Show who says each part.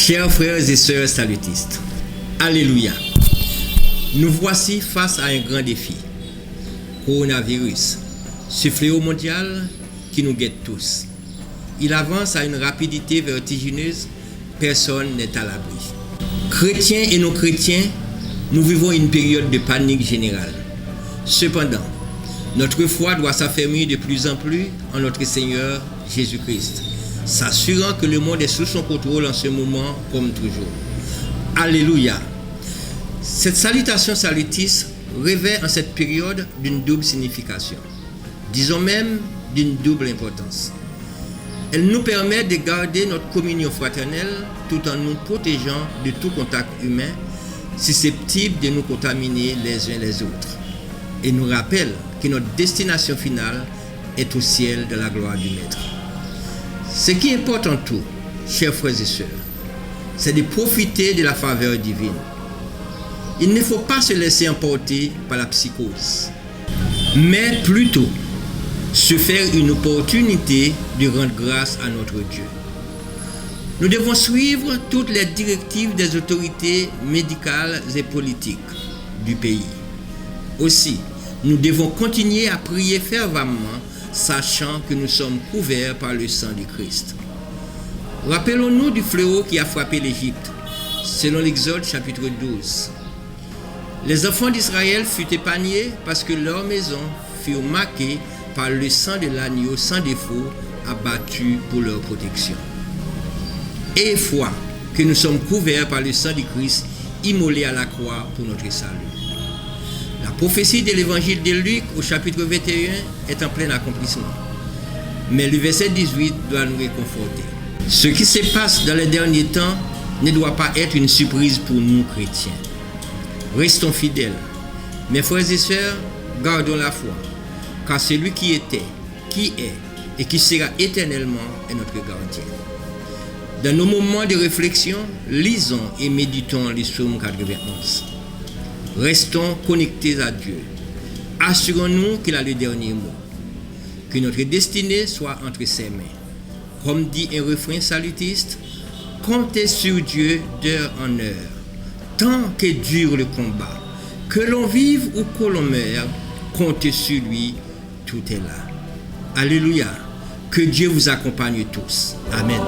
Speaker 1: Chers frères et sœurs salutistes, Alléluia. Nous voici face à un grand défi. Coronavirus, ce fléau mondial qui nous guette tous. Il avance à une rapidité vertigineuse, personne n'est à l'abri. Chrétiens et non chrétiens, nous vivons une période de panique générale. Cependant, notre foi doit s'affermir de plus en plus en notre Seigneur Jésus-Christ, s'assurant que le monde est sous son contrôle en ce moment comme toujours. Alléluia. Cette salutation salutiste revêt en cette période d'une double signification, disons même d'une double importance. Elle nous permet de garder notre communion fraternelle tout en nous protégeant de tout contact humain susceptible de nous contaminer les uns les autres, et nous rappelle que notre destination finale est au ciel de la gloire du Maître. Ce qui importe en tout, chers frères et sœurs, c'est de profiter de la faveur divine. Il ne faut pas se laisser emporter par la psychose, mais plutôt se faire une opportunité de rendre grâce à notre Dieu. Nous devons suivre toutes les directives des autorités médicales et politiques du pays. Aussi, nous devons continuer à prier fervemment, sachant que nous sommes couverts par le sang de Christ. Rappelons-nous du fléau qui a frappé l'Égypte, selon l'Exode chapitre 12. Les enfants d'Israël furent épargnés parce que leurs maisons furent marquées par le sang de l'agneau sans défaut abattu pour leur protection. Et foi que nous sommes couverts par le sang de Christ immolé à la croix pour notre salut. La prophétie de l'évangile de Luc au chapitre 21 est en plein accomplissement. Mais le verset 18 doit nous réconforter. Ce qui se passe dans les derniers temps ne doit pas être une surprise pour nous chrétiens. Restons fidèles. Mes frères et sœurs, gardons la foi, car celui qui était, qui est et qui sera éternellement est notre gardien. Dans nos moments de réflexion, lisons et méditons les psaumes 91. Restons connectés à Dieu. Assurons-nous qu'il a le dernier mot. Que notre destinée soit entre ses mains. Comme dit un refrain salutiste, comptez sur Dieu d'heure en heure. Tant que dure le combat, que l'on vive ou que l'on meure, comptez sur lui, tout est là. Alléluia. Que Dieu vous accompagne tous. Amen.